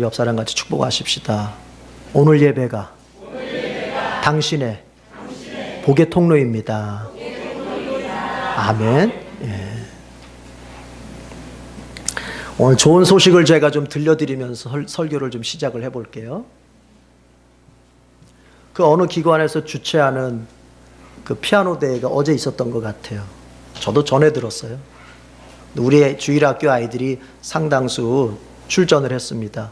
우리 옆 사람 같이 축복하십시다. 오늘 예배가 당신의 복의 통로입니다. 아멘. 예. 오늘 좋은 소식을 제가 좀 들려드리면서 설교를 좀 시작을 해볼게요. 그 어느 기관에서 주최하는 그 피아노 대회가 어제 있었던 것 같아요. 저도 전에 들었어요. 우리 주일학교 아이들이 상당수 출전을 했습니다.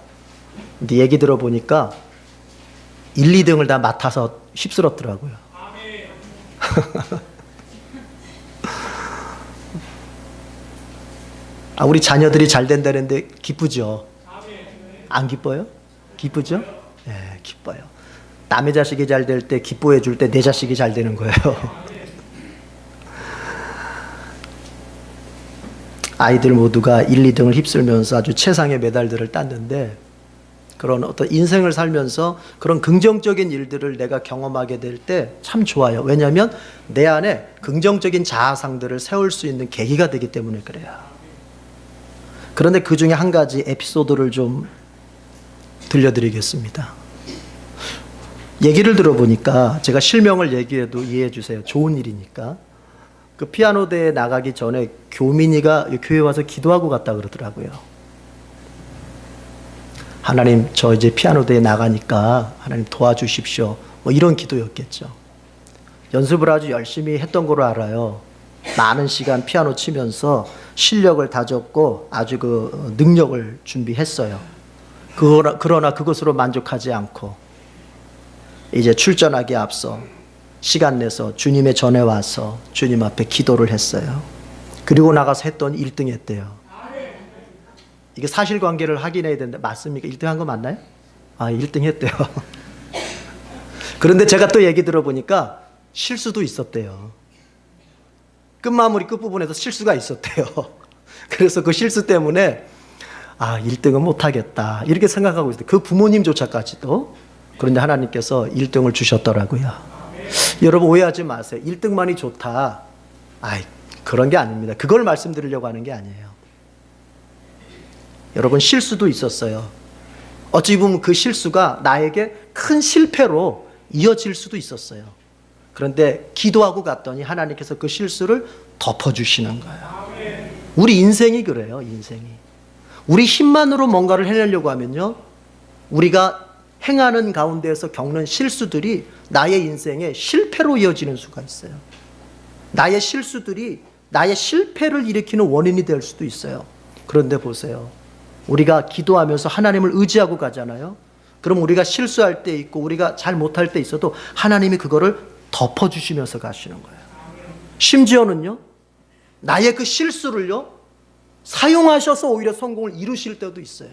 근데 얘기 들어보니까 1, 2등을 다 맡아서 휩쓸었더라고요. 우리 자녀들이 잘 된다는데 기쁘죠? 안 기뻐요? 기쁘죠? 네, 기뻐요. 남의 자식이 잘 될 때 기뻐해 줄 때 내 자식이 잘 되는 거예요. 아이들 모두가 1, 2등을 휩쓸면서 아주 최상의 메달들을 땄는데, 그런 어떤 인생을 살면서 그런 긍정적인 일들을 내가 경험하게 될 때 참 좋아요. 왜냐하면 내 안에 긍정적인 자아상들을 세울 수 있는 계기가 되기 때문에 그래요. 그런데 그 중에 한 가지 에피소드를 좀 들려드리겠습니다. 얘기를 들어보니까, 제가 실명을 얘기해도 이해해 주세요. 좋은 일이니까. 그 피아노 대회 나가기 전에 교민이가 교회 와서 기도하고 갔다 그러더라고요. 하나님, 저 이제 피아노 대회 나가니까 하나님 도와주십시오. 뭐 이런 기도였겠죠. 연습을 아주 열심히 했던 거로 알아요. 많은 시간 피아노 치면서 실력을 다졌고 아주 그 능력을 준비했어요. 그러나 그것으로 만족하지 않고 이제 출전하기에 앞서 시간 내서 주님의 전에 와서 주님 앞에 기도를 했어요. 그리고 나가서 했더니 1등 했대요. 이게 사실관계를 확인해야 되는데 맞습니까? 1등 한 거 맞나요? 1등 했대요. 그런데 제가 또 얘기 들어보니까 실수도 있었대요. 끝마무리 끝부분에서 실수가 있었대요. 그래서 그 실수 때문에 1등은 못하겠다 이렇게 생각하고 있어요. 그 부모님조차까지도. 그런데 하나님께서 1등을 주셨더라고요. 여러분 오해하지 마세요. 1등만이 좋다. 그런 게 아닙니다. 그걸 말씀드리려고 하는 게 아니에요. 여러분 실수도 있었어요. 어찌 보면 그 실수가 나에게 큰 실패로 이어질 수도 있었어요. 그런데 기도하고 갔더니 하나님께서 그 실수를 덮어주시는 거예요. 우리 인생이 그래요. 인생이. 우리 힘만으로 뭔가를 해내려고 하면요, 우리가 행하는 가운데에서 겪는 실수들이 나의 인생의 실패로 이어지는 수가 있어요. 나의 실수들이 나의 실패를 일으키는 원인이 될 수도 있어요. 그런데 보세요. 우리가 기도하면서 하나님을 의지하고 가잖아요. 그럼 우리가 실수할 때 있고 우리가 잘 못할 때 있어도 하나님이 그거를 덮어주시면서 가시는 거예요. 심지어는요, 나의 그 실수를요 사용하셔서 오히려 성공을 이루실 때도 있어요.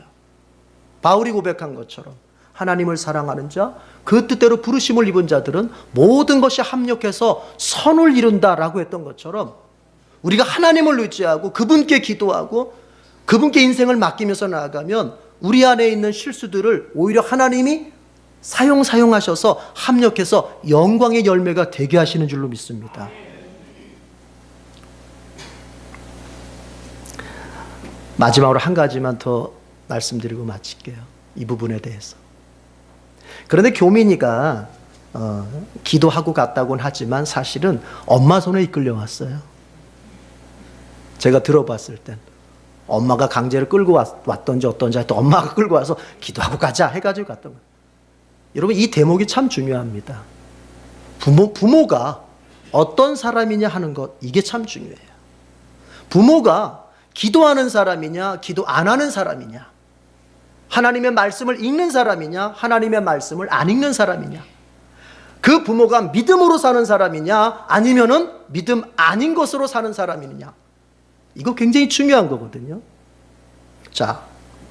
바울이 고백한 것처럼 하나님을 사랑하는 자, 그 뜻대로 부르심을 입은 자들은 모든 것이 합력해서 선을 이룬다라고 했던 것처럼, 우리가 하나님을 의지하고 그분께 기도하고 그분께 인생을 맡기면서 나아가면 우리 안에 있는 실수들을 오히려 하나님이 사용하셔서 합력해서 영광의 열매가 되게 하시는 줄로 믿습니다. 마지막으로 한 가지만 더 말씀드리고 마칠게요. 이 부분에 대해서. 그런데 교민이가 기도하고 갔다고는 하지만 사실은 엄마 손에 이끌려왔어요. 제가 들어봤을 땐 엄마가 강제로 끌고 왔던지 어떤지 하여튼 엄마가 끌고 와서 기도하고 가자 해가지고 갔던 거예요. 여러분 이 대목이 참 중요합니다. 부모가 어떤 사람이냐 하는 것, 이게 참 중요해요. 부모가 기도하는 사람이냐 기도 안 하는 사람이냐, 하나님의 말씀을 읽는 사람이냐 하나님의 말씀을 안 읽는 사람이냐, 그 부모가 믿음으로 사는 사람이냐 아니면은 믿음 아닌 것으로 사는 사람이냐, 이거 굉장히 중요한 거거든요. 자,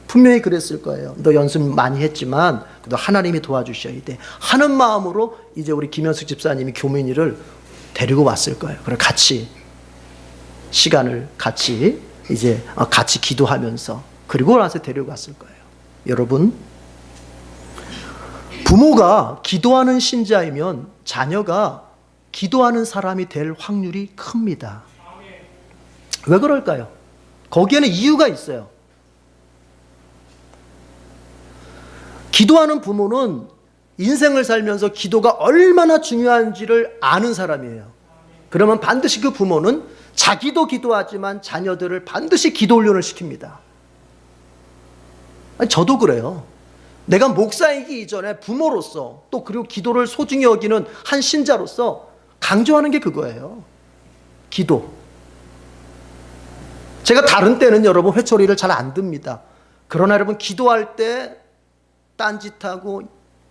분명히 그랬을 거예요. 너 연습 많이 했지만 너 하나님이 도와주셔야 돼 하는 마음으로 이제 우리 김현숙 집사님이 교민이를 데리고 왔을 거예요. 그래 같이 시간을 같이 기도하면서 그리고 나서 데려갔을 거예요. 여러분, 부모가 기도하는 신자이면 자녀가 기도하는 사람이 될 확률이 큽니다. 왜 그럴까요? 거기에는 이유가 있어요. 기도하는 부모는 인생을 살면서 기도가 얼마나 중요한지를 아는 사람이에요. 그러면 반드시 그 부모는 자기도 기도하지만 자녀들을 반드시 기도 훈련을 시킵니다. 아니, 저도 그래요. 내가 목사이기 이전에 부모로서 또 그리고 기도를 소중히 여기는 한 신자로서 강조하는 게 그거예요. 기도. 제가 다른 때는 여러분 회초리를 잘 안 듭니다. 그러나 여러분 기도할 때 딴짓하고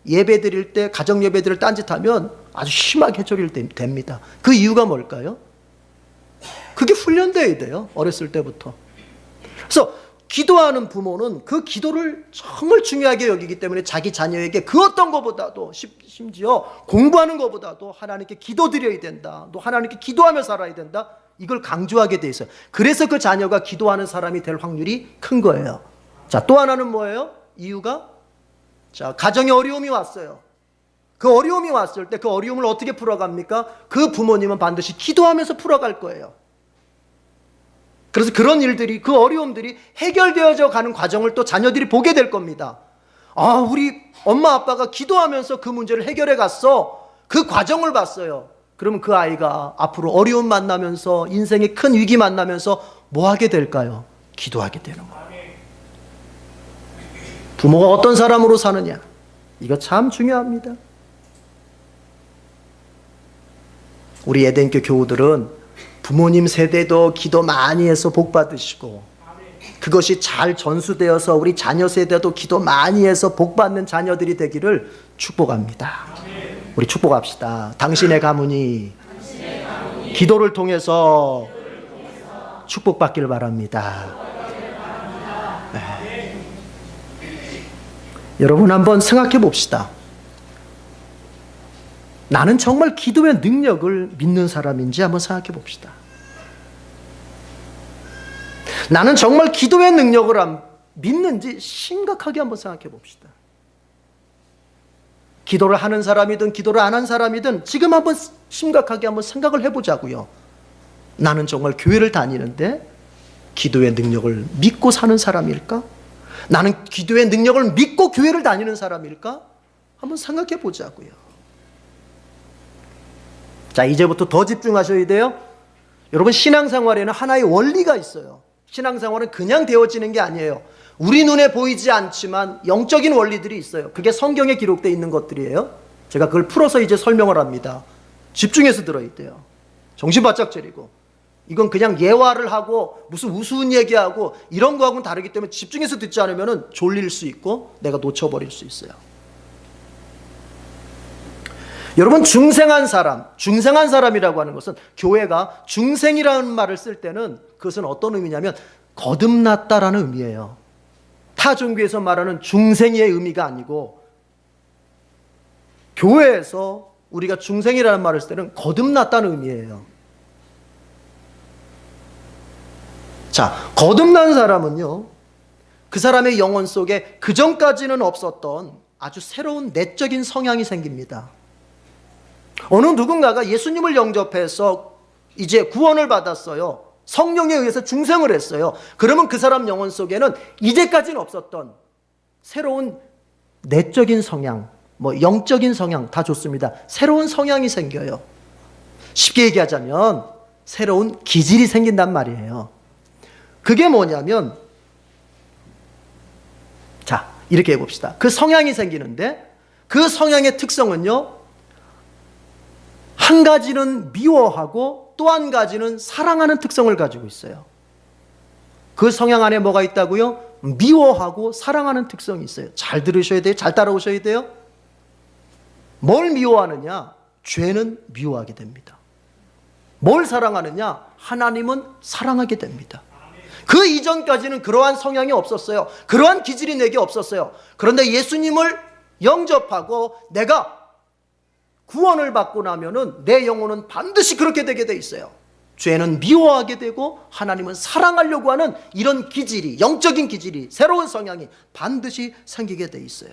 예배 드릴 때 가정 예배 드릴 딴짓하면 아주 심하게 회초리를 댑니다. 그 이유가 뭘까요? 그게 훈련돼야 돼요. 어렸을 때부터. 그래서 기도하는 부모는 그 기도를 정말 중요하게 여기기 때문에 자기 자녀에게 그 어떤 것보다도 심지어 공부하는 것보다도 하나님께 기도드려야 된다. 또 하나님께 기도하며 살아야 된다. 이걸 강조하게 돼 있어요. 그래서 그 자녀가 기도하는 사람이 될 확률이 큰 거예요. 자, 또 하나는 뭐예요? 이유가? 자, 가정에 어려움이 왔어요. 그 어려움이 왔을 때 그 어려움을 어떻게 풀어갑니까? 그 부모님은 반드시 기도하면서 풀어갈 거예요. 그래서 그런 일들이, 그 어려움들이 해결되어져 가는 과정을 또 자녀들이 보게 될 겁니다. 아, 우리 엄마 아빠가 기도하면서 그 문제를 해결해 갔어. 그 과정을 봤어요. 그러면 그 아이가 앞으로 어려움 만나면서 인생의 큰 위기 만나면서 뭐 하게 될까요? 기도하게 되는 거예요. 부모가 어떤 사람으로 사느냐, 이거 참 중요합니다. 우리 에덴교 교우들은 부모님 세대도 기도 많이 해서 복 받으시고, 그것이 잘 전수되어서 우리 자녀 세대도 기도 많이 해서 복 받는 자녀들이 되기를 축복합니다. 우리 축복합시다. 당신의 가문이 기도를 통해서 축복받기를 바랍니다. 네. 여러분 한번 생각해 봅시다. 나는 정말 기도의 능력을 믿는 사람인지 한번 생각해 봅시다. 나는 정말 기도의 능력을 믿는지 심각하게 한번 생각해 봅시다. 기도를 하는 사람이든 기도를 안 한 사람이든 지금 한번 심각하게 한번 생각을 해보자고요. 나는 정말 교회를 다니는데 기도의 능력을 믿고 사는 사람일까? 나는 기도의 능력을 믿고 교회를 다니는 사람일까? 한번 생각해 보자고요. 자, 이제부터 더 집중하셔야 돼요. 여러분, 신앙생활에는 하나의 원리가 있어요. 신앙생활은 그냥 되어지는 게 아니에요. 우리 눈에 보이지 않지만 영적인 원리들이 있어요. 그게 성경에 기록되어 있는 것들이에요. 제가 그걸 풀어서 이제 설명을 합니다. 집중해서 들어야 돼요. 정신 바짝 차리고. 이건 그냥 예화를 하고 무슨 우스운 얘기하고 이런 거하고는 다르기 때문에 집중해서 듣지 않으면 졸릴 수 있고 내가 놓쳐버릴 수 있어요. 여러분, 중생한 사람이라고 하는 것은, 교회가 중생이라는 말을 쓸 때는 그것은 어떤 의미냐면 거듭났다라는 의미예요. 타 종교에서 말하는 중생의 의미가 아니고, 교회에서 우리가 중생이라는 말을 쓸 때는 거듭났다는 의미예요. 자, 거듭난 사람은요, 그 사람의 영혼 속에 그전까지는 없었던 아주 새로운 내적인 성향이 생깁니다. 어느 누군가가 예수님을 영접해서 이제 구원을 받았어요. 성령에 의해서 중생을 했어요. 그러면 그 사람 영혼 속에는 이제까지는 없었던 새로운 내적인 성향, 영적인 성향 다 좋습니다. 새로운 성향이 생겨요. 쉽게 얘기하자면 새로운 기질이 생긴단 말이에요. 그게 뭐냐면, 자, 이렇게 해봅시다. 그 성향이 생기는데 그 성향의 특성은요, 한 가지는 미워하고 또 한 가지는 사랑하는 특성을 가지고 있어요. 그 성향 안에 뭐가 있다고요? 미워하고 사랑하는 특성이 있어요. 잘 들으셔야 돼요. 잘 따라오셔야 돼요. 뭘 미워하느냐? 죄는 미워하게 됩니다. 뭘 사랑하느냐? 하나님은 사랑하게 됩니다. 그 이전까지는 그러한 성향이 없었어요. 그러한 기질이 내게 없었어요. 그런데 예수님을 영접하고 내가 구원을 받고 나면은 내 영혼은 반드시 그렇게 되게 돼 있어요. 죄는 미워하게 되고 하나님은 사랑하려고 하는 이런 기질이, 영적인 기질이, 새로운 성향이 반드시 생기게 돼 있어요.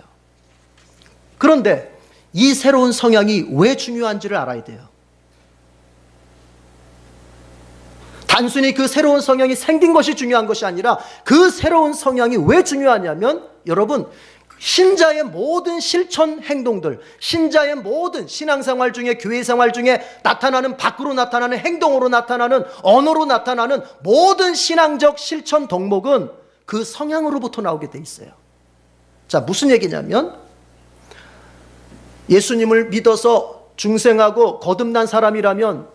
그런데 이 새로운 성향이 왜 중요한지를 알아야 돼요. 단순히 그 새로운 성향이 생긴 것이 중요한 것이 아니라 그 새로운 성향이 왜 중요하냐면, 여러분, 신자의 모든 실천 행동들, 신자의 모든 신앙생활 중에, 교회생활 중에 나타나는, 밖으로 나타나는 행동으로 나타나는, 언어로 나타나는 모든 신앙적 실천 덕목은 그 성향으로부터 나오게 돼 있어요. 자, 무슨 얘기냐면 예수님을 믿어서 중생하고 거듭난 사람이라면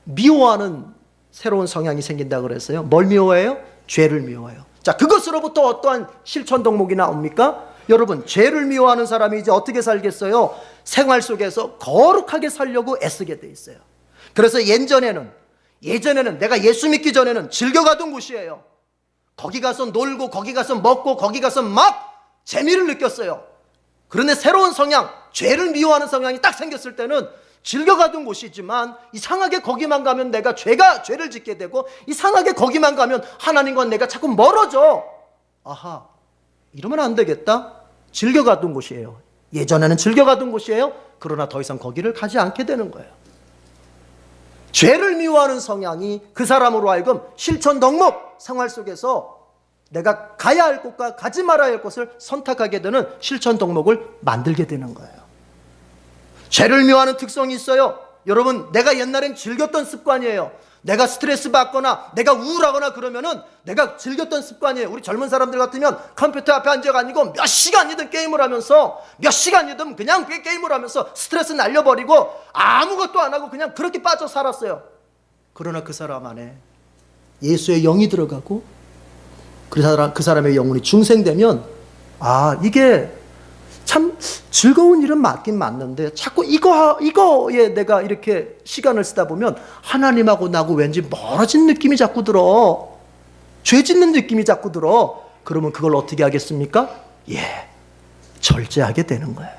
미워하는 새로운 성향이 생긴다고 그랬어요. 뭘 미워해요? 죄를 미워해요. 자, 그것으로부터 어떠한 실천 덕목이 나옵니까? 여러분, 죄를 미워하는 사람이 이제 어떻게 살겠어요? 생활 속에서 거룩하게 살려고 애쓰게 돼 있어요. 그래서 예전에는 내가 예수 믿기 전에는 즐겨가던 곳이에요. 거기 가서 놀고, 거기 가서 먹고, 거기 가서 막 재미를 느꼈어요. 그런데 새로운 성향, 죄를 미워하는 성향이 딱 생겼을 때는 즐겨가던 곳이지만 이상하게 거기만 가면 내가 죄를 짓게 되고, 이상하게 거기만 가면 하나님과 내가 자꾸 멀어져. 아하, 이러면 안 되겠다. 즐겨가던 곳이에요. 예전에는 즐겨가던 곳이에요. 그러나 더 이상 거기를 가지 않게 되는 거예요. 죄를 미워하는 성향이 그 사람으로 하여금 실천 덕목, 생활 속에서 내가 가야 할 곳과 가지 말아야 할 곳을 선택하게 되는 실천 덕목을 만들게 되는 거예요. 죄를 미워하는 특성이 있어요. 여러분, 내가 옛날엔 즐겼던 습관이에요. 내가 스트레스 받거나 내가 우울하거나 그러면은 내가 즐겼던 습관이에요. 우리 젊은 사람들 같으면 컴퓨터 앞에 앉아가지고 몇 시간이든 게임을 하면서, 몇 시간이든 그냥 게임을 하면서 스트레스 날려버리고 아무것도 안 하고 그냥 그렇게 빠져 살았어요. 그러나 그 사람 안에 예수의 영이 들어가고 그 사람의 영혼이 중생되면, 아, 이게 참 즐거운 일은 맞긴 맞는데 자꾸 이거에 내가 이렇게 시간을 쓰다 보면 하나님하고 나하고 왠지 멀어진 느낌이 자꾸 들어. 죄 짓는 느낌이 자꾸 들어. 그러면 그걸 어떻게 하겠습니까? 절제하게 되는 거예요.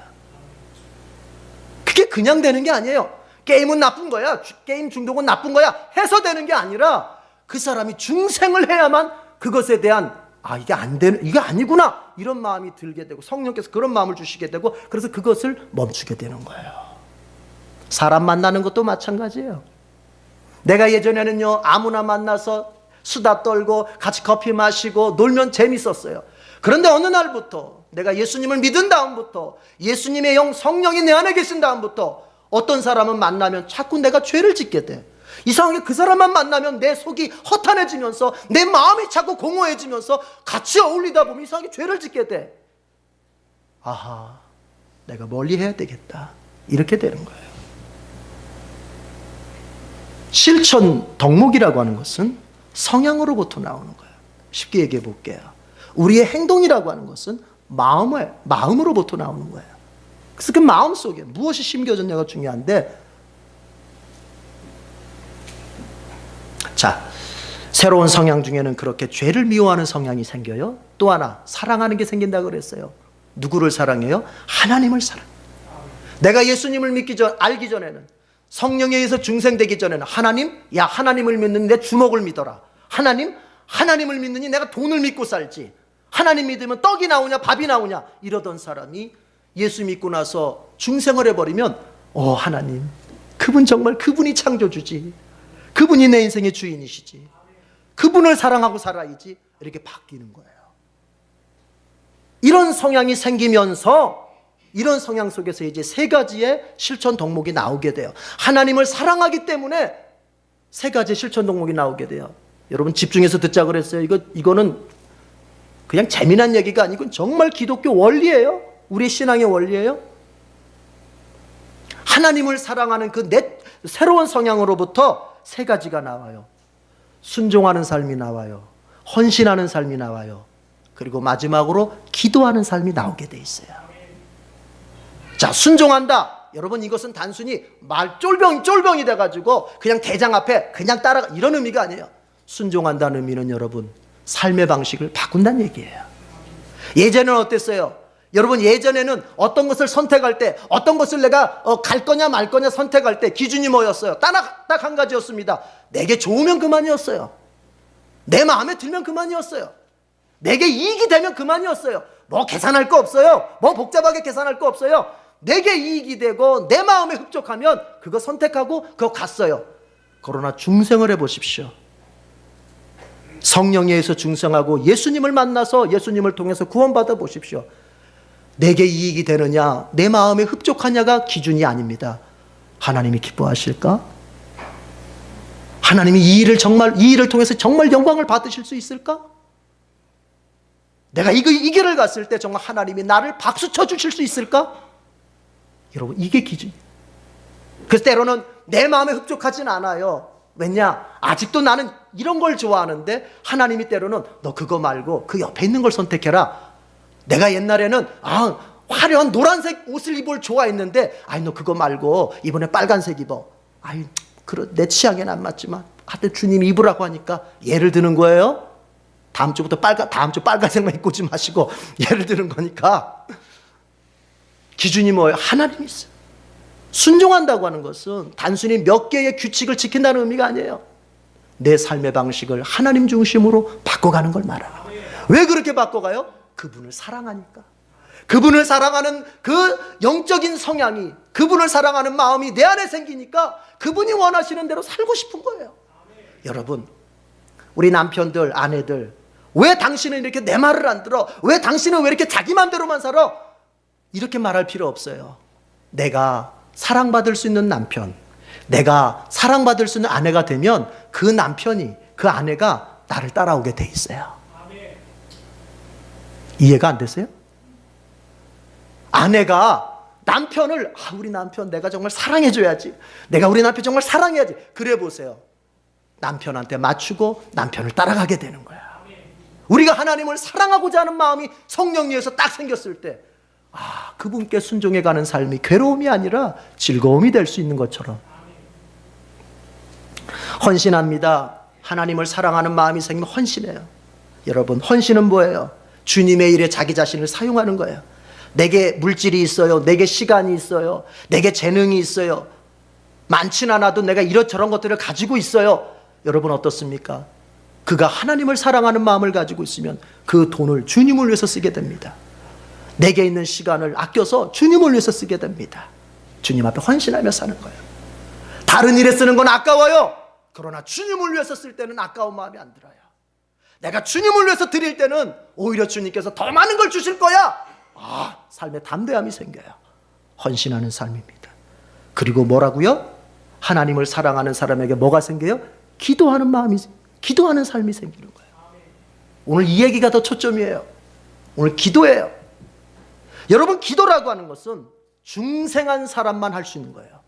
그게 그냥 되는 게 아니에요. 게임은 나쁜 거야, 게임 중독은 나쁜 거야 해서 되는 게 아니라 그 사람이 중생을 해야만 그것에 대한, 이게 이게 아니구나, 이런 마음이 들게 되고 성령께서 그런 마음을 주시게 되고, 그래서 그것을 멈추게 되는 거예요. 사람 만나는 것도 마찬가지예요. 내가 예전에는요, 아무나 만나서 수다 떨고 같이 커피 마시고 놀면 재밌었어요. 그런데 어느 날부터 내가 예수님을 믿은 다음부터, 예수님의 영 성령이 내 안에 계신 다음부터 어떤 사람은 만나면 자꾸 내가 죄를 짓게 돼. 이상하게 그 사람만 만나면 내 속이 허탄해지면서 내 마음이 자꾸 공허해지면서 같이 어울리다 보면 이상하게 죄를 짓게 돼. 아하, 내가 멀리 해야 되겠다, 이렇게 되는 거예요. 실천 덕목이라고 하는 것은 성향으로부터 나오는 거예요. 쉽게 얘기해 볼게요. 우리의 행동이라고 하는 것은 마음으로부터 나오는 거예요. 그래서 그 마음 속에 무엇이 심겨졌냐가 중요한데, 자, 새로운 성향 중에는 그렇게 죄를 미워하는 성향이 생겨요. 또 하나, 사랑하는 게 생긴다고 그랬어요. 누구를 사랑해요? 하나님을 사랑해요. 내가 예수님을 알기 전에는, 성령에 의해서 중생되기 전에는 하나님을 믿는 내 주먹을 믿어라. 하나님을 믿느니 내가 돈을 믿고 살지. 하나님 믿으면 떡이 나오냐 밥이 나오냐, 이러던 사람이 예수 믿고 나서 중생을 해버리면, 하나님, 그분이 창조주지, 그분이 내 인생의 주인이시지, 그분을 사랑하고 살아야지, 이렇게 바뀌는 거예요. 이런 성향이 생기면서 이런 성향 속에서 이제 세 가지의 실천 덕목이 나오게 돼요. 하나님을 사랑하기 때문에 세 가지의 실천 덕목이 나오게 돼요. 여러분, 집중해서 듣자 그랬어요. 이거는 그냥 재미난 얘기가 아니고 정말 기독교 원리예요. 우리의 신앙의 원리예요. 하나님을 사랑하는 그 새로운 성향으로부터 세 가지가 나와요. 순종하는 삶이 나와요. 헌신하는 삶이 나와요. 그리고 마지막으로 기도하는 삶이 나오게 돼 있어요. 자, 순종한다. 여러분, 이것은 단순히 쫄병이 돼가지고 그냥 대장 앞에 그냥 따라가, 이런 의미가 아니에요. 순종한다는 의미는 여러분, 삶의 방식을 바꾼다는 얘기예요. 예전에는 어땠어요? 여러분, 예전에는 어떤 것을 선택할 때, 어떤 것을 내가 갈 거냐 말 거냐 선택할 때 기준이 뭐였어요? 딱 한 가지였습니다. 내게 좋으면 그만이었어요. 내 마음에 들면 그만이었어요. 내게 이익이 되면 그만이었어요. 뭐 계산할 거 없어요. 뭐 복잡하게 계산할 거 없어요. 내게 이익이 되고 내 마음에 흡족하면 그거 선택하고 그거 갔어요. 그러나 중생을 해보십시오. 성령에 의해서 중생하고 예수님을 만나서 예수님을 통해서 구원받아 보십시오. 내게 이익이 되느냐, 내 마음에 흡족하냐가 기준이 아닙니다. 하나님이 기뻐하실까? 하나님이 이 일을 통해서 정말 영광을 받으실 수 있을까? 내가 이 길을 갔을 때 정말 하나님이 나를 박수 쳐주실 수 있을까? 여러분, 이게 기준이에요. 그래서 때로는 내 마음에 흡족하진 않아요. 왜냐? 아직도 나는 이런 걸 좋아하는데 하나님이 때로는 너 그거 말고 그 옆에 있는 걸 선택해라. 내가 옛날에는 화려한 노란색 옷을 입을 좋아했는데 너 그거 말고 이번에 빨간색 입어. 내 취향에는 안 맞지만 하여튼 주님이 입으라고 하니까 예를 드는 거예요. 다음 주 빨간색만 입고 오지 마시고 예를 드는 거니까. 기준이 뭐예요? 하나님이 있어요. 순종한다고 하는 것은 단순히 몇 개의 규칙을 지킨다는 의미가 아니에요. 내 삶의 방식을 하나님 중심으로 바꿔가는 걸 말해요. 왜 그렇게 바꿔가요? 그분을 사랑하니까. 그분을 사랑하는 그 영적인 성향이, 그분을 사랑하는 마음이 내 안에 생기니까 그분이 원하시는 대로 살고 싶은 거예요. 여러분, 우리 남편들, 아내들, 왜 당신은 이렇게 내 말을 안 들어? 왜 당신은 왜 이렇게 자기 마음대로만 살아? 이렇게 말할 필요 없어요. 내가 사랑받을 수 있는 남편, 내가 사랑받을 수 있는 아내가 되면 그 남편이, 그 아내가 나를 따라오게 돼 있어요. 이해가 안 되세요? 아내가 남편을 우리 남편 내가 정말 사랑해줘야지, 내가 우리 남편 정말 사랑해야지, 그래 보세요. 남편한테 맞추고 남편을 따라가게 되는 거야. 우리가 하나님을 사랑하고자 하는 마음이 성령 위에서 딱 생겼을 때 그분께 순종해가는 삶이 괴로움이 아니라 즐거움이 될 수 있는 것처럼. 헌신합니다. 하나님을 사랑하는 마음이 생기면 헌신해요. 여러분, 헌신은 뭐예요? 주님의 일에 자기 자신을 사용하는 거예요. 내게 물질이 있어요. 내게 시간이 있어요. 내게 재능이 있어요. 많진 않아도 내가 이런저런 것들을 가지고 있어요. 여러분 어떻습니까? 그가 하나님을 사랑하는 마음을 가지고 있으면 그 돈을 주님을 위해서 쓰게 됩니다. 내게 있는 시간을 아껴서 주님을 위해서 쓰게 됩니다. 주님 앞에 헌신하며 사는 거예요. 다른 일에 쓰는 건 아까워요. 그러나 주님을 위해서 쓸 때는 아까운 마음이 안 들어요. 내가 주님을 위해서 드릴 때는 오히려 주님께서 더 많은 걸 주실 거야. 삶에 담대함이 생겨요. 헌신하는 삶입니다. 그리고 뭐라고요? 하나님을 사랑하는 사람에게 뭐가 생겨요? 기도하는 삶이 생기는 거예요. 오늘 이 얘기가 더 초점이에요. 오늘 기도예요. 여러분, 기도라고 하는 것은 중생한 사람만 할 수 있는 거예요.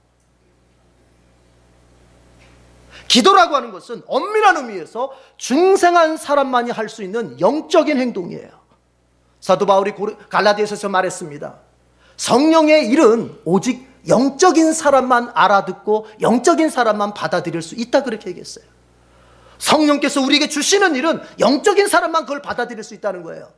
기도라고 하는 것은 엄밀한 의미에서 중생한 사람만이 할 수 있는 영적인 행동이에요. 사도 바울이 갈라디아서에서 말했습니다. 성령의 일은 오직 영적인 사람만 알아듣고 영적인 사람만 받아들일 수 있다, 그렇게 얘기했어요. 성령께서 우리에게 주시는 일은 영적인 사람만 그걸 받아들일 수 있다는 거예요.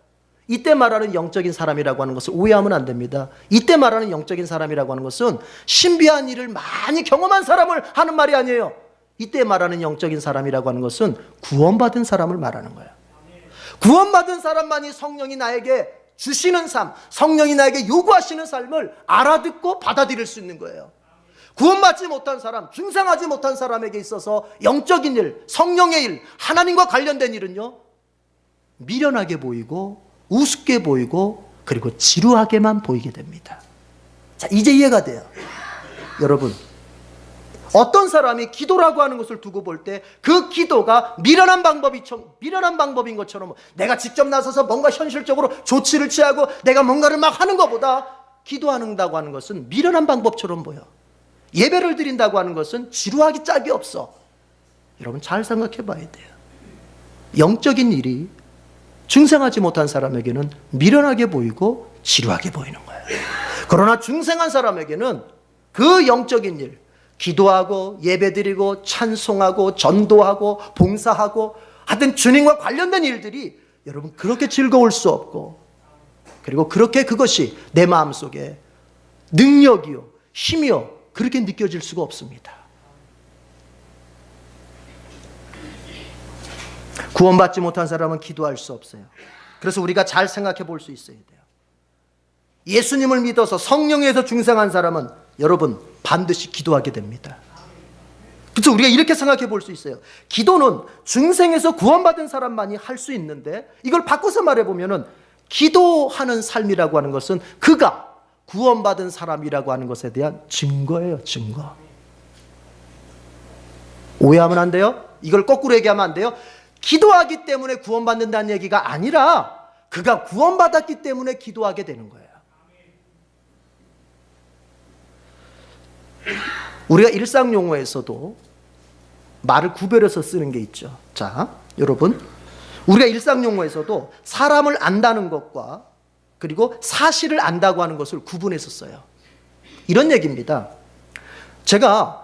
이때 말하는 영적인 사람이라고 하는 것을 오해하면 안 됩니다. 이때 말하는 영적인 사람이라고 하는 것은 신비한 일을 많이 경험한 사람을 하는 말이 아니에요. 이때 말하는 영적인 사람이라고 하는 것은 구원받은 사람을 말하는 거예요. 구원받은 사람만이 성령이 나에게 주시는 삶, 성령이 나에게 요구하시는 삶을 알아듣고 받아들일 수 있는 거예요. 구원받지 못한 사람, 중생하지 못한 사람에게 있어서 영적인 일, 성령의 일, 하나님과 관련된 일은요, 미련하게 보이고 우습게 보이고 그리고 지루하게만 보이게 됩니다. 자, 이제 이해가 돼요. 여러분, 어떤 사람이 기도라고 하는 것을 두고 볼 때 그 기도가 미련한 방법인 것처럼 내가 직접 나서서 뭔가 현실적으로 조치를 취하고 내가 뭔가를 막 하는 것보다 기도한다고 하는 것은 미련한 방법처럼 보여. 예배를 드린다고 하는 것은 지루하기 짝이 없어. 여러분, 잘 생각해 봐야 돼요. 영적인 일이 중생하지 못한 사람에게는 미련하게 보이고 지루하게 보이는 거예요. 그러나 중생한 사람에게는 그 영적인 일, 기도하고 예배드리고 찬송하고 전도하고 봉사하고 하여튼 주님과 관련된 일들이 여러분 그렇게 즐거울 수 없고, 그리고 그렇게 그것이 내 마음속에 능력이요 힘이요 그렇게 느껴질 수가 없습니다. 구원받지 못한 사람은 기도할 수 없어요. 그래서 우리가 잘 생각해 볼 수 있어야 돼요. 예수님을 믿어서 성령에서 중생한 사람은 여러분 반드시 기도하게 됩니다. 그래서 우리가 이렇게 생각해 볼 수 있어요. 기도는 중생에서 구원받은 사람만이 할 수 있는데, 이걸 바꿔서 말해보면은 기도하는 삶이라고 하는 것은 그가 구원받은 사람이라고 하는 것에 대한 증거예요. 증거. 오해하면 안 돼요. 이걸 거꾸로 얘기하면 안 돼요. 기도하기 때문에 구원받는다는 얘기가 아니라 그가 구원받았기 때문에 기도하게 되는 거예요. 우리가 일상 용어에서도 말을 구별해서 쓰는 게 있죠. 자, 여러분, 우리가 일상 용어에서도 사람을 안다는 것과 그리고 사실을 안다고 하는 것을 구분해서 써요. 이런 얘기입니다. 제가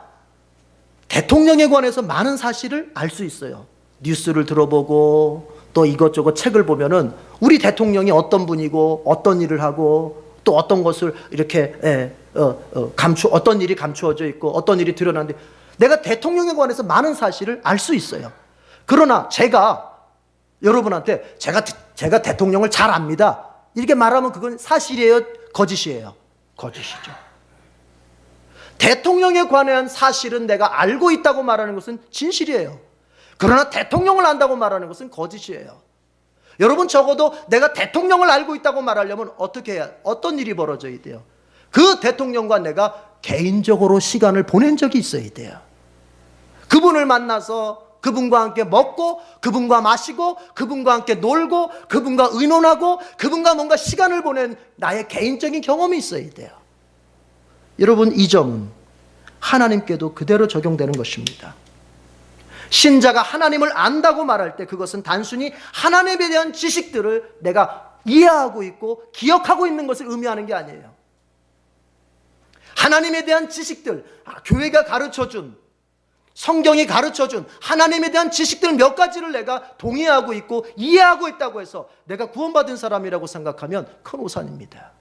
대통령에 관해서 많은 사실을 알 수 있어요. 뉴스를 들어보고 또 이것저것 책을 보면은 우리 대통령이 어떤 분이고 어떤 일을 하고 또 어떤 것을 이렇게 어떤 일이 감추어져 있고 어떤 일이 드러나는데 내가 대통령에 관해서 많은 사실을 알 수 있어요. 그러나 제가 여러분한테 제가 대통령을 잘 압니다. 이렇게 말하면 그건 사실이에요? 거짓이에요? 거짓이죠. 대통령에 관한 사실은 내가 알고 있다고 말하는 것은 진실이에요. 그러나 대통령을 안다고 말하는 것은 거짓이에요. 여러분, 적어도 내가 대통령을 알고 있다고 말하려면 어떻게 해야, 어떤 일이 벌어져야 돼요? 그 대통령과 내가 개인적으로 시간을 보낸 적이 있어야 돼요. 그분을 만나서 그분과 함께 먹고 그분과 마시고 그분과 함께 놀고 그분과 의논하고 그분과 뭔가 시간을 보낸 나의 개인적인 경험이 있어야 돼요. 여러분, 이 점은 하나님께도 그대로 적용되는 것입니다. 신자가 하나님을 안다고 말할 때 그것은 단순히 하나님에 대한 지식들을 내가 이해하고 있고 기억하고 있는 것을 의미하는 게 아니에요. 하나님에 대한 지식들, 교회가 가르쳐준, 성경이 가르쳐준 하나님에 대한 지식들 몇 가지를 내가 동의하고 있고 이해하고 있다고 해서 내가 구원받은 사람이라고 생각하면 큰 오산입니다.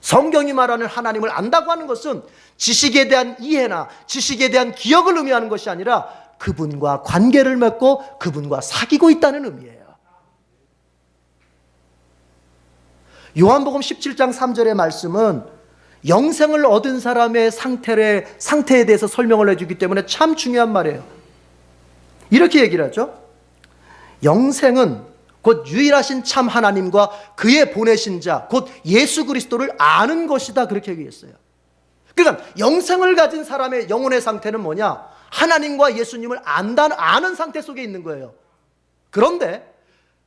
성경이 말하는 하나님을 안다고 하는 것은 지식에 대한 이해나 지식에 대한 기억을 의미하는 것이 아니라 그분과 관계를 맺고 그분과 사귀고 있다는 의미예요. 요한복음 17장 3절의 말씀은 영생을 얻은 사람의 상태에 대해서 설명을 해주기 때문에 참 중요한 말이에요. 이렇게 얘기를 하죠. 영생은 곧 유일하신 참 하나님과 그의 보내신 자, 곧 예수 그리스도를 아는 것이다. 그렇게 얘기했어요. 그러니까 영생을 가진 사람의 영혼의 상태는 뭐냐? 하나님과 예수님을 아는 상태 속에 있는 거예요. 그런데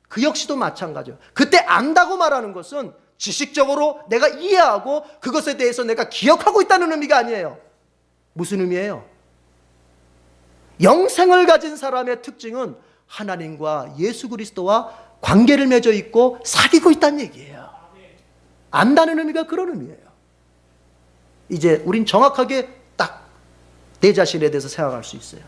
그 역시도 마찬가지예요. 그때 안다고 말하는 것은 지식적으로 내가 이해하고 그것에 대해서 내가 기억하고 있다는 의미가 아니에요. 무슨 의미예요? 영생을 가진 사람의 특징은 하나님과 예수 그리스도와 관계를 맺어 있고 사귀고 있다는 얘기예요. 안다는 의미가 그런 의미예요. 이제 우린 정확하게 딱 내 자신에 대해서 생각할 수 있어요.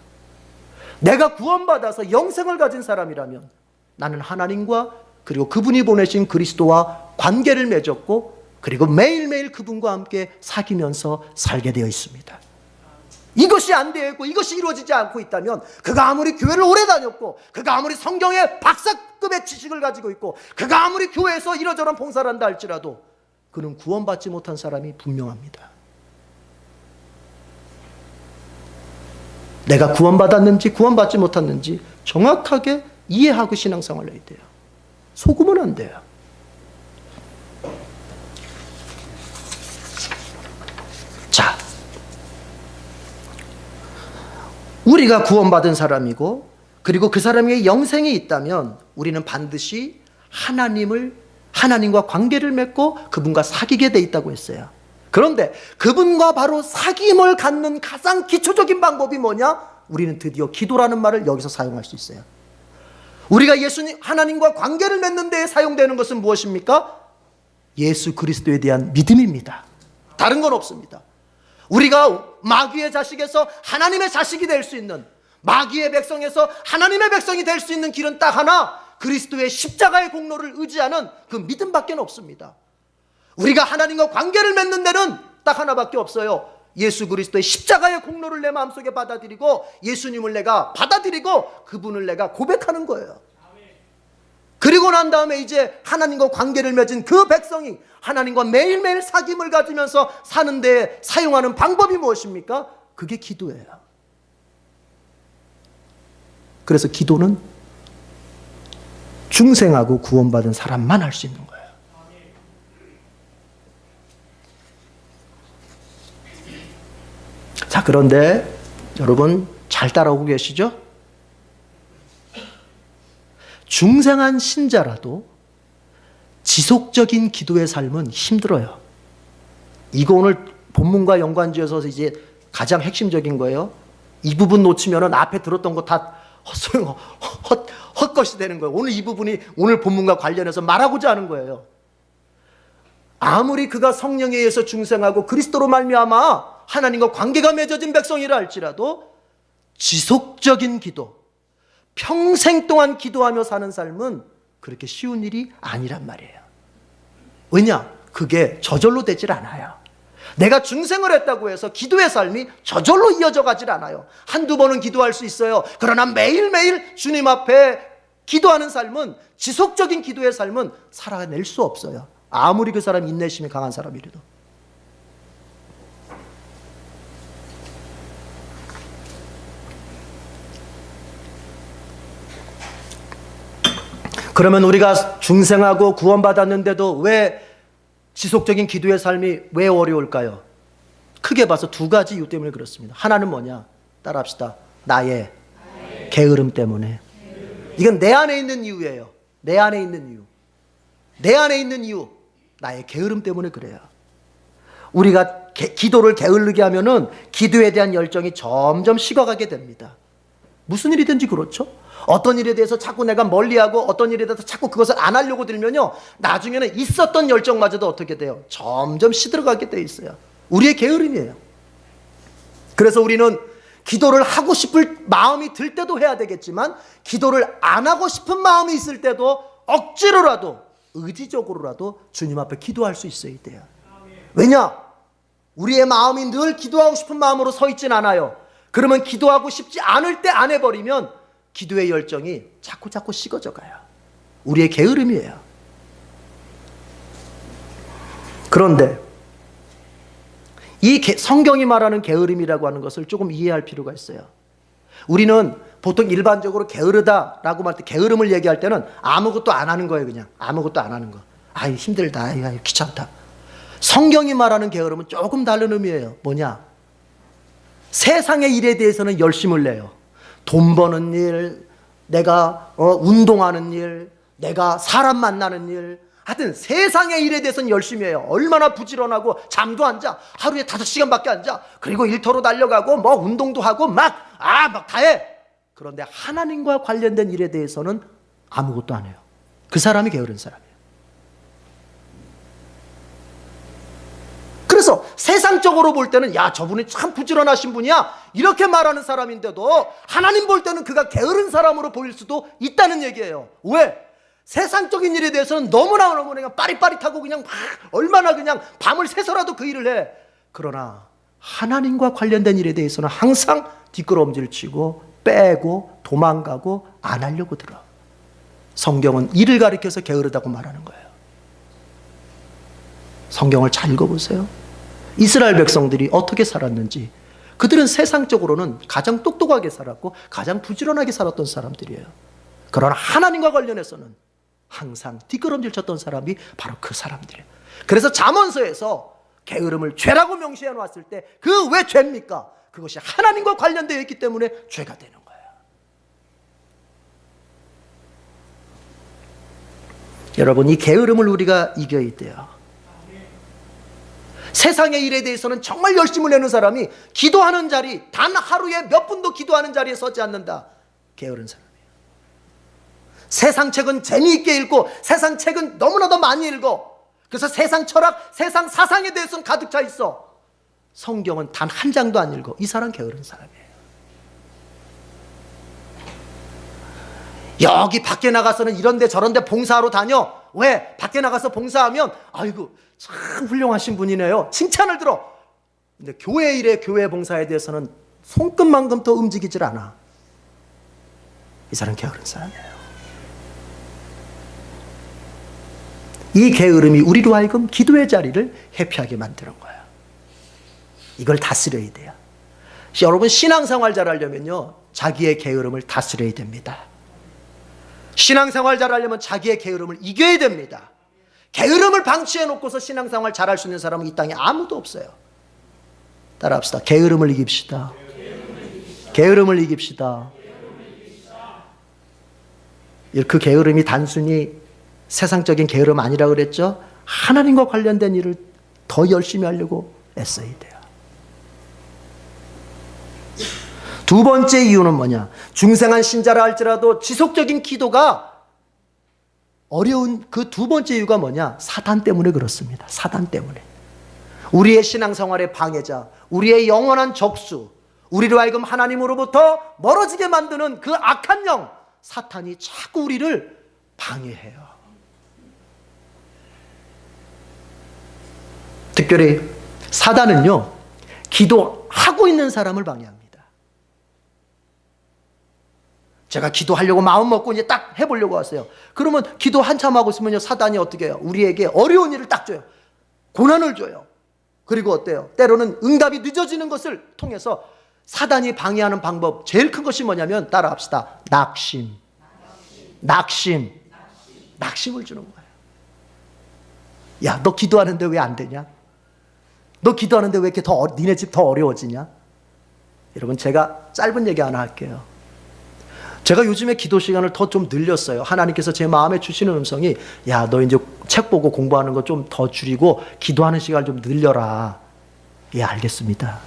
내가 구원받아서 영생을 가진 사람이라면 나는 하나님과 그리고 그분이 보내신 그리스도와 관계를 맺었고 그리고 매일매일 그분과 함께 사귀면서 살게 되어 있습니다. 이것이 안 되어 있고 이것이 이루어지지 않고 있다면 그가 아무리 교회를 오래 다녔고 그가 아무리 성경의 박사급의 지식을 가지고 있고 그가 아무리 교회에서 이러저런 봉사를 한다 할지라도 그는 구원받지 못한 사람이 분명합니다. 내가 구원받았는지 구원받지 못했는지 정확하게 이해하고 신앙생활을 해야 돼요. 속으면 안 돼요. 자, 우리가 구원받은 사람이고 그리고 그 사람에게 영생이 있다면 우리는 반드시 하나님과 관계를 맺고 그분과 사귀게 돼 있다고 했어요. 그런데 그분과 바로 사귐을 갖는 가장 기초적인 방법이 뭐냐? 우리는 드디어 기도라는 말을 여기서 사용할 수 있어요. 우리가 하나님과 관계를 맺는 데에 사용되는 것은 무엇입니까? 예수 그리스도에 대한 믿음입니다. 다른 건 없습니다. 우리가 마귀의 자식에서 하나님의 자식이 될 수 있는, 마귀의 백성에서 하나님의 백성이 될 수 있는 길은 딱 하나, 그리스도의 십자가의 공로를 의지하는 그 믿음밖에 없습니다. 우리가 하나님과 관계를 맺는 데는 딱 하나밖에 없어요. 예수 그리스도의 십자가의 공로를 내 마음속에 받아들이고 예수님을 내가 받아들이고 그분을 내가 고백하는 거예요. 그리고 난 다음에 이제 하나님과 관계를 맺은 그 백성이 하나님과 매일매일 사귐을 가지면서 사는 데 사용하는 방법이 무엇입니까? 그게 기도예요. 그래서 기도는 중생하고 구원받은 사람만 할 수 있는 거예요. 자, 그런데 여러분 잘 따라오고 계시죠? 중생한 신자라도 지속적인 기도의 삶은 힘들어요. 이거 오늘 본문과 연관지어서 이제 가장 핵심적인 거예요. 이 부분 놓치면 앞에 들었던 거 다 헛것이 되는 거예요. 오늘 이 부분이 오늘 본문과 관련해서 말하고자 하는 거예요. 아무리 그가 성령에 의해서 중생하고 그리스도로 말미암아 하나님과 관계가 맺어진 백성이라 할지라도 지속적인 기도, 평생 동안 기도하며 사는 삶은 그렇게 쉬운 일이 아니란 말이에요. 왜냐? 그게 저절로 되질 않아요. 내가 중생을 했다고 해서 기도의 삶이 저절로 이어져 가질 않아요. 한두 번은 기도할 수 있어요. 그러나 매일매일 주님 앞에 기도하는 삶은, 지속적인 기도의 삶은 살아낼 수 없어요. 아무리 그 사람이 인내심이 강한 사람이라도. 그러면 우리가 중생하고 구원받았는데도 왜 지속적인 기도의 삶이 왜 어려울까요? 크게 봐서 두 가지 이유 때문에 그렇습니다. 하나는 뭐냐? 따라합시다. 나의 게으름 때문에. 이건 내 안에 있는 이유예요. 내 안에 있는 이유. 내 안에 있는 이유. 나의 게으름 때문에 그래요. 우리가 기도를 게을르게 하면은 기도에 대한 열정이 점점 식어가게 됩니다. 무슨 일이든지 그렇죠. 어떤 일에 대해서 자꾸 내가 멀리하고 어떤 일에 대해서 자꾸 그것을 안 하려고 들면요, 나중에는 있었던 열정마저도 어떻게 돼요? 점점 시들어가게 돼 있어요. 우리의 게으름이에요. 그래서 우리는 기도를 하고 싶을 마음이 들 때도 해야 되겠지만, 기도를 안 하고 싶은 마음이 있을 때도 억지로라도, 의지적으로라도 주님 앞에 기도할 수 있어야 돼요. 왜냐? 우리의 마음이 늘 기도하고 싶은 마음으로 서 있진 않아요. 그러면 기도하고 싶지 않을 때 안 해버리면 기도의 열정이 자꾸 식어져 가요. 우리의 게으름이에요. 그런데 이 성경이 말하는 게으름이라고 하는 것을 조금 이해할 필요가 있어요. 우리는 보통 일반적으로 게으르다라고 말 때, 게으름을 얘기할 때는 아무것도 안 하는 거예요. 그냥 아무것도 안 하는 거. 아이 힘들다, 아이 귀찮다. 성경이 말하는 게으름은 조금 다른 의미예요. 뭐냐? 세상의 일에 대해서는 열심을 내요. 돈 버는 일, 내가 운동하는 일, 내가 사람 만나는 일, 하여튼 세상의 일에 대해서는 열심히 해요. 얼마나 부지런하고, 잠도 안 자. 하루에 5시간밖에 안 자. 그리고 일터로 달려가고 뭐 운동도 하고 막 다 해. 그런데 하나님과 관련된 일에 대해서는 아무것도 안 해요. 그 사람이 게으른 사람이에요. 그래서 세상적으로 볼 때는 야, 저분이 참 부지런하신 분이야, 이렇게 말하는 사람인데도 하나님 볼 때는 그가 게으른 사람으로 보일 수도 있다는 얘기예요. 왜? 세상적인 일에 대해서는 너무나 그냥 빠릿빠릿하고 그냥 막 얼마나 그냥 밤을 새서라도 그 일을 해. 그러나 하나님과 관련된 일에 대해서는 항상 뒷걸음질 치고 빼고 도망가고 안 하려고 들어. 성경은 이를 가리켜서 게으르다고 말하는 거예요. 성경을 잘 읽어보세요. 이스라엘 백성들이 어떻게 살았는지. 그들은 세상적으로는 가장 똑똑하게 살았고 가장 부지런하게 살았던 사람들이에요. 그러나 하나님과 관련해서는 항상 뒷걸음질 쳤던 사람이 바로 그 사람들이에요. 그래서 잠언서에서 게으름을 죄라고 명시해 놨을 때 그 왜 죄입니까? 그것이 하나님과 관련되어 있기 때문에 죄가 되는 거예요. 여러분, 이 게으름을 우리가 이겨야 돼요. 세상의 일에 대해서는 정말 열심을 내는 사람이 기도하는 자리, 단 하루에 몇 분도 기도하는 자리에 서지 않는다. 게으른 사람이에요. 세상 책은 재미있게 읽고 세상 책은 너무나도 많이 읽어. 그래서 세상 철학, 세상 사상에 대해서는 가득 차 있어. 성경은 단 한 장도 안 읽어. 이 사람 게으른 사람이에요. 여기 밖에 나가서는 이런데 저런데 봉사하러 다녀. 왜? 밖에 나가서 봉사하면 아이고 참 훌륭하신 분이네요, 칭찬을 들어. 근데 교회 일에, 교회 봉사에 대해서는 손끝만큼 더 움직이질 않아. 이 사람 게으른 사람이에요. 이 게으름이 우리로 하여금 기도의 자리를 회피하게 만드는 거예요. 이걸 다스려야 돼요. 여러분, 신앙생활 잘하려면요, 자기의 게으름을 다스려야 됩니다. 신앙생활 잘하려면 자기의 게으름을 이겨야 됩니다. 게으름을 방치해 놓고서 신앙생활 잘할 수 있는 사람은 이 땅에 아무도 없어요. 따라합시다. 게으름을 이깁시다. 게으름을 이깁시다. 그 게으름이 단순히 세상적인 게으름 아니라 그랬죠? 하나님과 관련된 일을 더 열심히 하려고 애써야 돼요. 두 번째 이유는 뭐냐? 중생한 신자라 할지라도 지속적인 기도가 어려운 그 두 번째 이유가 뭐냐? 사단 때문에 그렇습니다. 사단 때문에. 우리의 신앙생활의 방해자, 우리의 영원한 적수, 우리로 하여금 하나님으로부터 멀어지게 만드는 그 악한 영, 사탄이 자꾸 우리를 방해해요. 특별히 사단은요, 기도하고 있는 사람을 방해합니다. 제가 기도하려고 마음 먹고 이제 딱 해보려고 하세요. 그러면 기도 한참 하고 있으면요, 사단이 어떻게 해요? 우리에게 어려운 일을 딱 줘요. 고난을 줘요. 그리고 어때요? 때로는 응답이 늦어지는 것을 통해서 사단이 방해하는 방법 제일 큰 것이 뭐냐면, 따라합시다. 낙심을 주는 거예요. 야, 너 기도하는데 왜 안 되냐? 너 기도하는데 왜 이렇게 니네 집 더 어려워지냐? 여러분, 제가 짧은 얘기 하나 할게요. 제가 요즘에 기도 시간을 더 좀 늘렸어요. 하나님께서 제 마음에 주시는 음성이, 야, 너 이제 책 보고 공부하는 거 좀 더 줄이고 기도하는 시간을 좀 늘려라. 예, 알겠습니다.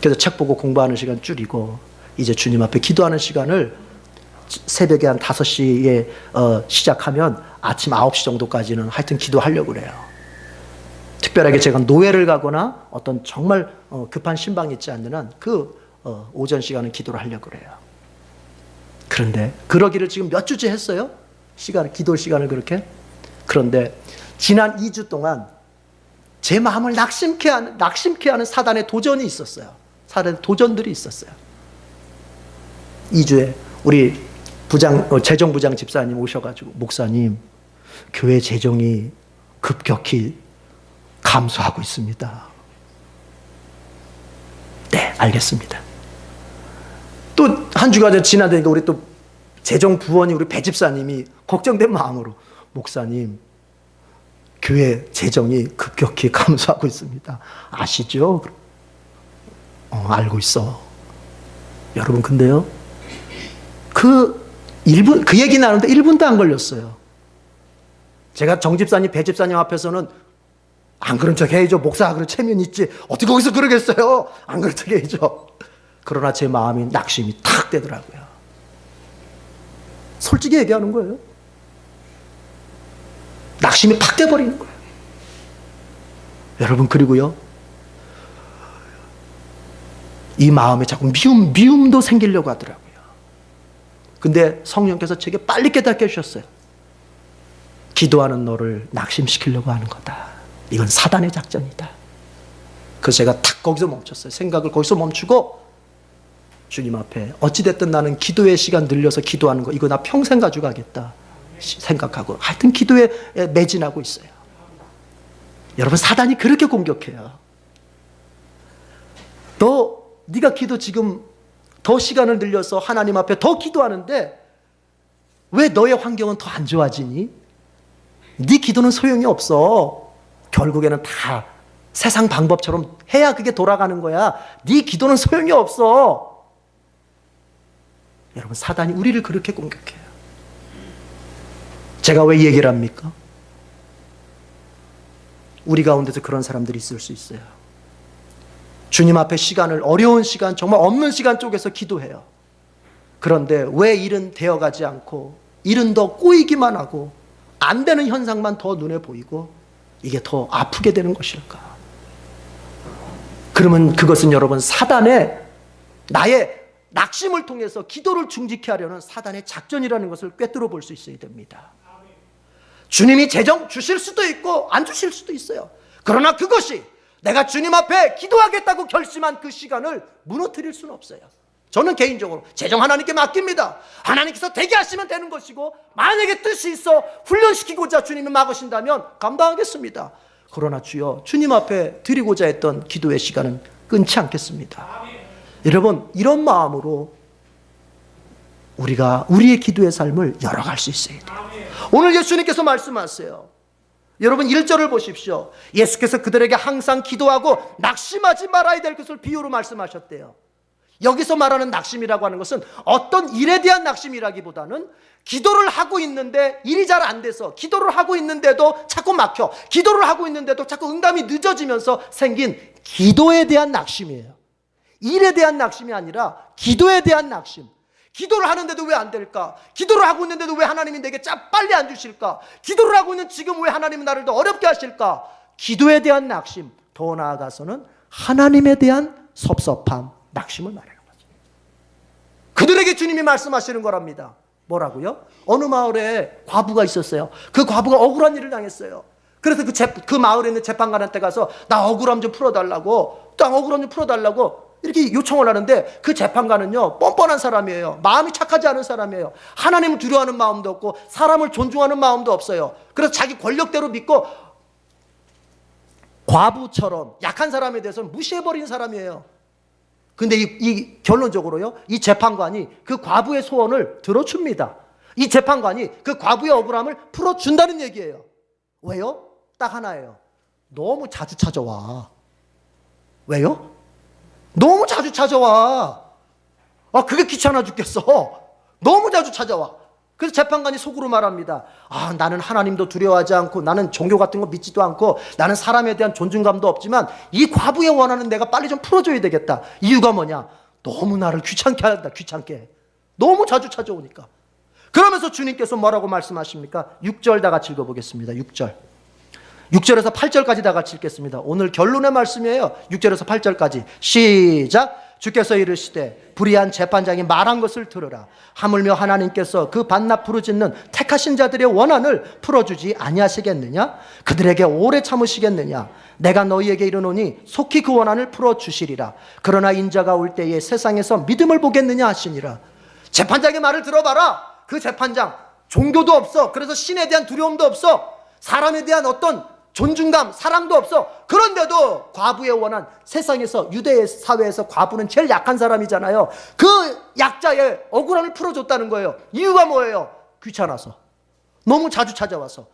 그래서 책 보고 공부하는 시간 줄이고 이제 주님 앞에 기도하는 시간을 새벽에 한 5시에 시작하면 아침 9시 정도까지는 하여튼 기도하려고 그래요. 특별하게 제가 노예를 가거나 어떤 정말 급한 신방이 있지 않는 한 그 오전 시간은 기도를 하려고 그래요. 그런데 그러기를 지금 몇 주째 했어요. 기도 시간을 그렇게. 그런데 지난 2주 동안 제 마음을 낙심케 하는 사단의 도전이 있었어요. 사단의 도전들이 있었어요. 2주에 우리 재정부장 집사님 오셔가지고, 목사님, 교회 재정이 급격히 감소하고 있습니다. 네, 알겠습니다. 또 한 주가 지나니까 우리 또 재정부원이 우리 배 집사님이 걱정된 마음으로, 목사님, 교회 재정이 급격히 감소하고 있습니다. 아시죠? 알고 있어. 여러분, 근데요, 그 얘기 나누는데 1분도 안 걸렸어요. 제가 정 집사님, 배 집사님 앞에서는 안 그런 척 해야죠. 목사, 그런 체면 있지. 어떻게 거기서 그러겠어요? 안 그런 척 해야죠. 그러나 제 마음이 낙심이 탁 되더라고요. 솔직히 얘기하는 거예요. 낙심이 팍 돼버리는 거예요. 여러분, 그리고요, 이 마음에 자꾸 미움도 생기려고 하더라고요. 근데 성령께서 제게 빨리 깨닫게 해주셨어요. 기도하는 너를 낙심시키려고 하는 거다. 이건 사단의 작전이다. 그래서 제가 탁 거기서 멈췄어요. 생각을 거기서 멈추고, 주님 앞에 어찌됐든 나는 기도의 시간 늘려서 기도하는 거, 이거 나 평생 가져가겠다 생각하고 하여튼 기도에 매진하고 있어요. 여러분, 사단이 그렇게 공격해요. 네가 기도 지금 더 시간을 늘려서 하나님 앞에 더 기도하는데 왜 너의 환경은 더 안 좋아지니? 네 기도는 소용이 없어. 결국에는 다 세상 방법처럼 해야 그게 돌아가는 거야. 네 기도는 소용이 없어. 여러분, 사단이 우리를 그렇게 공격해요. 제가 왜 얘기를 합니까? 우리 가운데서 그런 사람들이 있을 수 있어요. 주님 앞에 어려운 시간, 정말 없는 시간 쪼개서 기도해요. 그런데 왜 일은 되어가지 않고 일은 더 꼬이기만 하고 안 되는 현상만 더 눈에 보이고 이게 더 아프게 되는 것일까? 그러면 그것은 여러분, 사단의 나의 낙심을 통해서 기도를 중지케 하려는 사단의 작전이라는 것을 꿰뚫어 볼 수 있어야 됩니다. 주님이 재정 주실 수도 있고 안 주실 수도 있어요. 그러나 그것이 내가 주님 앞에 기도하겠다고 결심한 그 시간을 무너뜨릴 수는 없어요. 저는 개인적으로 재정 하나님께 맡깁니다. 하나님께서 되게 하시면 되는 것이고, 만약에 뜻이 있어 훈련시키고자 주님이 막으신다면 감당하겠습니다. 그러나 주여, 주님 앞에 드리고자 했던 기도의 시간은 끊지 않겠습니다. 여러분, 이런 마음으로 우리가 우리의 기도의 삶을 열어갈 수 있어야 돼요. 오늘 예수님께서 말씀하세요. 여러분 1절을 보십시오. 예수께서 그들에게 항상 기도하고 낙심하지 말아야 될 것을 비유로 말씀하셨대요. 여기서 말하는 낙심이라고 하는 것은 어떤 일에 대한 낙심이라기보다는 기도를 하고 있는데 일이 잘 안 돼서, 기도를 하고 있는데도 자꾸 막혀, 기도를 하고 있는데도 자꾸 응답이 늦어지면서 생긴 기도에 대한 낙심이에요. 일에 대한 낙심이 아니라 기도에 대한 낙심. 기도를 하는데도 왜 안 될까? 기도를 하고 있는데도 왜 하나님이 내게 빨리 안 주실까? 기도를 하고 있는 지금 왜 하나님은 나를 더 어렵게 하실까? 기도에 대한 낙심, 더 나아가서는 하나님에 대한 섭섭함, 낙심을 말하는 거죠. 그들에게 주님이 말씀하시는 거랍니다. 뭐라고요? 어느 마을에 과부가 있었어요. 그 과부가 억울한 일을 당했어요. 그래서 그 마을에 있는 재판관한테 가서 나 억울함 좀 풀어달라고, 딱 억울함 좀 풀어달라고 이렇게 요청을 하는데, 그 재판관은요 뻔뻔한 사람이에요. 마음이 착하지 않은 사람이에요. 하나님을 두려워하는 마음도 없고 사람을 존중하는 마음도 없어요. 그래서 자기 권력대로 믿고 과부처럼 약한 사람에 대해서는 무시해버린 사람이에요. 근데 이 결론적으로요, 이 재판관이 그 과부의 소원을 들어줍니다. 이 재판관이 그 과부의 억울함을 풀어준다는 얘기예요. 왜요? 딱 하나예요. 너무 자주 찾아와. 왜요? 너무 자주 찾아와. 그게 귀찮아 죽겠어. 너무 자주 찾아와. 그래서 재판관이 속으로 말합니다. 나는 하나님도 두려워하지 않고, 나는 종교 같은 거 믿지도 않고, 나는 사람에 대한 존중감도 없지만 이 과부의 원하는 내가 빨리 좀 풀어줘야 되겠다. 이유가 뭐냐? 너무 나를 귀찮게 한다. 귀찮게. 너무 자주 찾아오니까. 그러면서 주님께서 뭐라고 말씀하십니까? 6절 다 같이 읽어보겠습니다. 6절에서 8절까지 다 같이 읽겠습니다. 오늘 결론의 말씀이에요. 6절에서 8절까지 시작. 주께서 이르시되 불의한 재판장이 말한 것을 들으라. 하물며 하나님께서 그 반납 부르짖는 택하신 자들의 원한을 풀어주지 아니하시겠느냐? 그들에게 오래 참으시겠느냐? 내가 너희에게 이르노니 속히 그 원한을 풀어주시리라. 그러나 인자가 올 때에 세상에서 믿음을 보겠느냐 하시니라. 재판장의 말을 들어봐라. 그 재판장 종교도 없어. 그래서 신에 대한 두려움도 없어. 사람에 대한 어떤 존중감, 사랑도 없어. 그런데도 과부의 원한, 세상에서 유대 사회에서 과부는 제일 약한 사람이잖아요. 그 약자의 억울함을 풀어줬다는 거예요. 이유가 뭐예요? 귀찮아서. 너무 자주 찾아와서.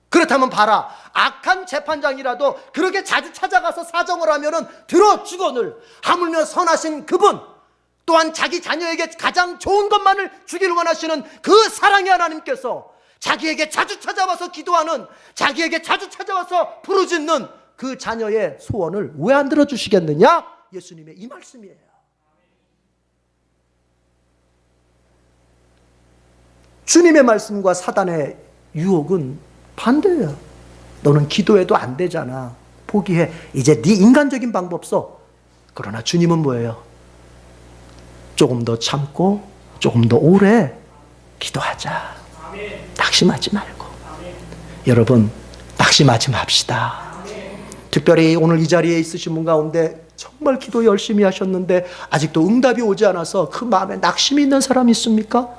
그렇다면 봐라. 악한 재판장이라도 그렇게 자주 찾아가서 사정을 하면은 들어주거늘, 하물며 선하신 그분, 또한 자기 자녀에게 가장 좋은 것만을 주기를 원하시는 그 사랑의 하나님께서 자기에게 자주 찾아와서 기도하는, 자기에게 자주 찾아와서 부르짖는 그 자녀의 소원을 왜 안 들어주시겠느냐? 예수님의 이 말씀이에요. 주님의 말씀과 사단의 유혹은 반대예요. 너는 기도해도 안 되잖아. 포기해. 이제 네 인간적인 방법 써. 그러나 주님은 뭐예요? 조금 더 참고 조금 더 오래 기도하자. 낙심하지 말고. 여러분, 낙심하지 맙시다. 특별히 오늘 이 자리에 있으신 분 가운데 정말 기도 열심히 하셨는데 아직도 응답이 오지 않아서 그 마음에 낙심이 있는 사람이 있습니까?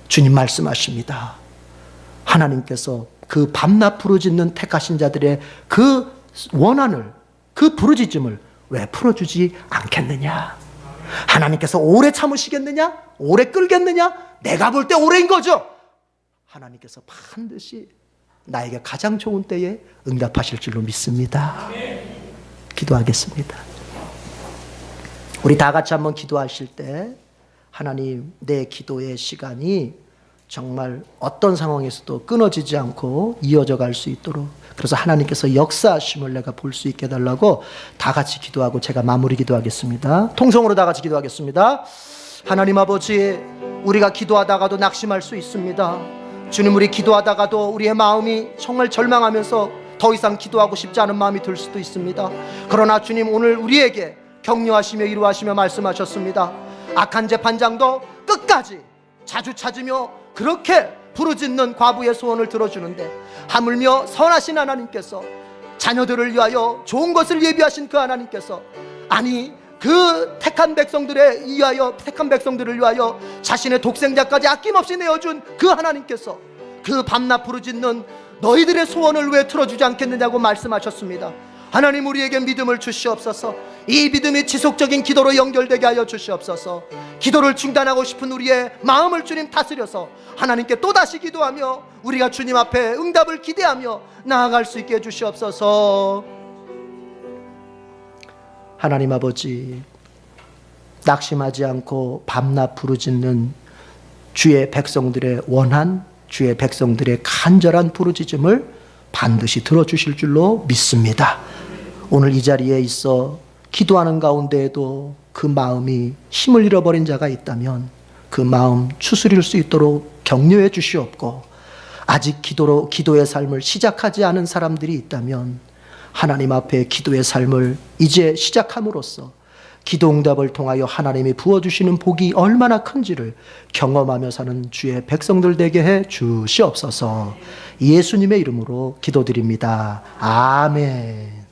주님 말씀하십니다. 하나님께서 그 밤낮 부르짖는 택하신 자들의 그 원한을, 그 부르짖음을 왜 풀어주지 않겠느냐? 하나님께서 오래 참으시겠느냐? 오래 끌겠느냐? 내가 볼 때 오래인 거죠. 하나님께서 반드시 나에게 가장 좋은 때에 응답하실 줄로 믿습니다. 기도하겠습니다. 우리 다 같이 한번 기도하실 때, 하나님, 내 기도의 시간이 정말 어떤 상황에서도 끊어지지 않고 이어져 갈 수 있도록, 그래서 하나님께서 역사하심을 내가 볼 수 있게 해달라고 다 같이 기도하고 제가 마무리 기도하겠습니다. 통성으로 다 같이 기도하겠습니다. 하나님 아버지, 우리가 기도하다가도 낙심할 수 있습니다. 주님, 우리 기도하다가도 우리의 마음이 정말 절망하면서 더 이상 기도하고 싶지 않은 마음이 들 수도 있습니다. 그러나 주님, 오늘 우리에게 격려하시며 위로하시며 말씀하셨습니다. 악한 재판장도 끝까지 자주 찾으며 그렇게 부르짖는 과부의 소원을 들어주는데, 하물며 선하신 하나님께서, 자녀들을 위하여 좋은 것을 예비하신 그 하나님께서, 아니 그 택한 백성들을 위하여 자신의 독생자까지 아낌없이 내어준 그 하나님께서 그 밤낮 부르짖는 너희들의 소원을 왜 틀어주지 않겠느냐고 말씀하셨습니다. 하나님, 우리에게 믿음을 주시옵소서. 이 믿음이 지속적인 기도로 연결되게 하여 주시옵소서. 기도를 중단하고 싶은 우리의 마음을 주님 다스려서 하나님께 또다시 기도하며 우리가 주님 앞에 응답을 기대하며 나아갈 수 있게 해주시옵소서. 하나님 아버지, 낙심하지 않고 밤낮 부르짖는 주의 백성들의 원한, 주의 백성들의 간절한 부르짖음을 반드시 들어주실 줄로 믿습니다. 오늘 이 자리에 있어 기도하는 가운데에도 그 마음이 힘을 잃어버린 자가 있다면 그 마음 추스릴 수 있도록 격려해 주시옵고, 아직 기도의 삶을 시작하지 않은 사람들이 있다면 하나님 앞에 기도의 삶을 이제 시작함으로써 기도 응답을 통하여 하나님이 부어주시는 복이 얼마나 큰지를 경험하며 사는 주의 백성들 되게 해 주시옵소서. 예수님의 이름으로 기도드립니다. 아멘.